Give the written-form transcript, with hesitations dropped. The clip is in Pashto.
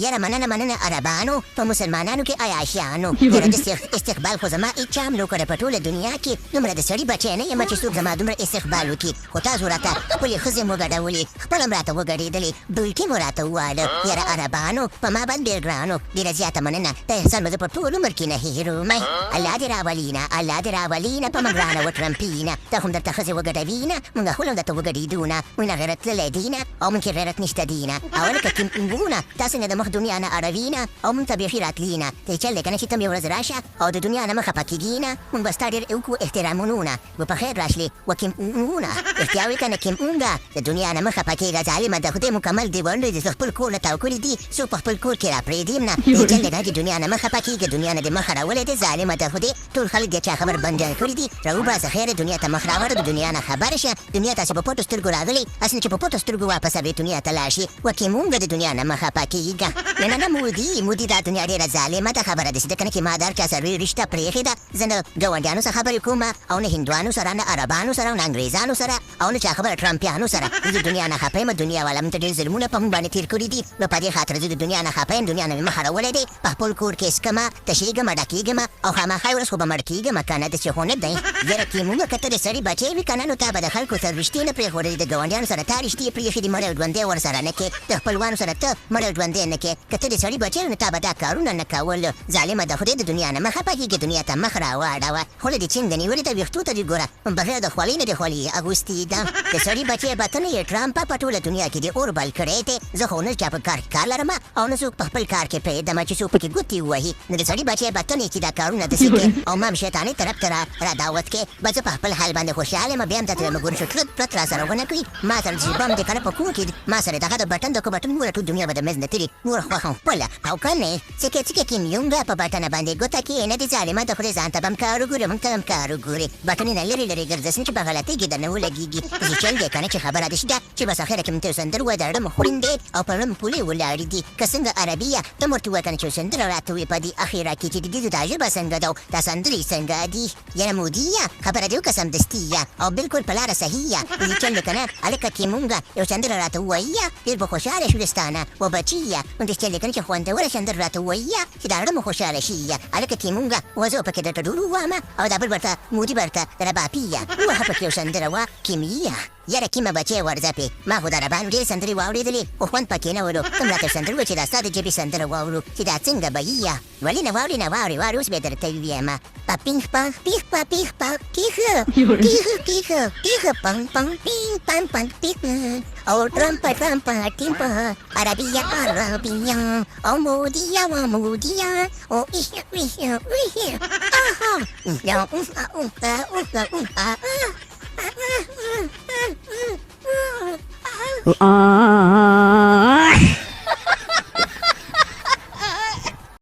یاره مننه عربانو په مسلمانانو کې عیاشیانو یاره د استقبال خو زما هېچا هم نه وکړه په ټوله دنیا کې دومره د سړي بچی نه یم چې څوک زما دومره استقبال وکړي خو تاسو راته خپلې ښځې مو ګډولې خپله هم راته وګډېدلې بلکې مو راته وواله یاره عربانو په ما باندې ډېر ګرانو ډېره زیاته مننه دا احسان به زه په ټول عمر کې نه هېرومه الله دې راولینه په ما ګرانه وټرمپینه ته خو هم درته ښځې وګډوینه مونږ خپله هم درته وګډېدونه مونږ نه غیرت تللی دینه او مونږ کې غیرت نشته دینه او لکه کیمپینګونه تا څنګه د مخ دنیا نه اړوینه او مونږ ته بیخي راتلینه ته چل دی که نه چې ته م یو ورځ راشه او د دنیا نه مه خفه کېږینه مونږ به ستا ډېر وکړو احترامونونه و په خیر راشلې و کیمپینګونه رښتیا وایي که نه کیمپونګه د دنیا نه مه خفه کېږه ظالمه د خدای مکمل دیوالونه دې خپل کور نه تاو کړي دي څوک په خپل کور کې راپرېږدي نه ته چل دی که نه د دنیا نه مه خفه کېږه دنیا نه دې مخ اړولی دی ظالمه د خدای ټول خلک دې چا خبر بندیان کړي دي راوباسه خیره دنیا ته مخ راوړه د دنیا نه خبر شه دنیا تاسې په پټو سترګو راغلې اصل چې په پټو سترګو واپس به دنیا ته لاړ شي وکې مونږ د دنیا نه مه خفه کېږه نه مودي دا دنیا ډېره ظالمه ده خبره داسې ده که نه چې ما د هر چا سره رشته پرېښې ده زه نه ګاونډیانو سره خبرې کوم او نه هندوانو سره نه عربانو سره نه انګریزانو سره او نه چا خبره ټرمپیانو سره زه د دنیا نه خفه یم دنیا والا مونږ ته ډېر ظلمونه په مونږ باندې تېر کړي دي نو په دې خاطر زه د دنیا نه خفه یم دنیا نه مې مخ اړولی دی په خپل کور کې څکمه تشېږم ډکېږم او خامخا یوه ورځ خو به مړ کېږم که نه داسې خو نه دی یاره کیمونګه که ته د سړي بچی وي که نه نو تا به د خلکو سره رښتې نه پرېښودلې د ګاونډیانو سره تا رښتې پرېښي دي مړی او ژوندی ورسره نه کې د خپلوانو سره ته مړی او ژوندی نه کې که ته د سړي بچی نو تا به دا کارونه نه کول ظالمه د خدای د دنیا نه مه خفه کېږي دنیا ته مخ راواړوه خوله دې څنګه نیولې ده ویښتو ته دې ګوره بغیر د خولۍ نه دې خولۍ اغوستې ده د سړي بچی به ته نه یې ټرمپه په ټوله دنیا کې دې اور بل کړی دی زه خو نه چا په کار کې کار لرم او نه څوک په خپل کار کې پوهېدم چې څوک پکې ګوتې ووهي نو د سړي بچی به ته نه چې دا کارونه داسې کې او ما هم شیطاني طرف ته را دعوت کې به زه په خپل حال باندې خوشحاله یم بیا هم درته وایم ګوره چې پرت را سره ونه کړي ما سره چې بم دې که نه په کور کې ما سره دغه د بټن د کو بټن ګوره ټول دنیا به د منځ نه تېري نور خوښه خپله او که نه څکې کیمیونګه په بټنه باندې ګوته کښېنه دې ظالمه د خدای ځان ته به هم کار وګورې مونږ ته هم کار وګورې بټنې نه لرې ګرځسنې چې په غلطۍ کې درنه ولګېږي داسې چل دی که نه چې خبره دې شته چې بس اخره کې مونږ ته یو سندر ووایه د اړم خوړین دی او په اړم پولې ولاړې دي که څنګه عربیه ته م ورته ووایه که نه چې یو سندر راته ووایې په دې اخره کې چې د دې دا ژبه څنګه ده او دا سندرې څنګه دي یاره مودیه خبره دې وکړه سمدستي او بالکل په لاره صحیح دې چل دی که نه هلکه کیمونګه یو سندر راته ووایه ډېر به خوشحاله شو دستانه و بچیه داسې چل دی که نه چې خوندوره سندر راته ووایه چې دا اړم خوشحاله شي هلکه کیمونګه وزه پکې درته ډول ووامه او دا بل برته مودي برته د رباپیه ووهه پکې یو سندره وه کیمیه یاره کیمه بچی ورځپې ما خو د عربانو ډېرې سندرې واورېدلې خو خوند پکې نه ولو ته م راته سندر ووایه چې دا ستا د ژبې سندره واورو چې دا څنګه به یي ولې نه واورې اوس به یې درته ووایم پپینګ پنګ پیغ پیغ پنګ پیغ پنګ پنګ پینګ پنګ پنګ پیغ او ټرمپه ټیمپه عربیه او مودیه او آها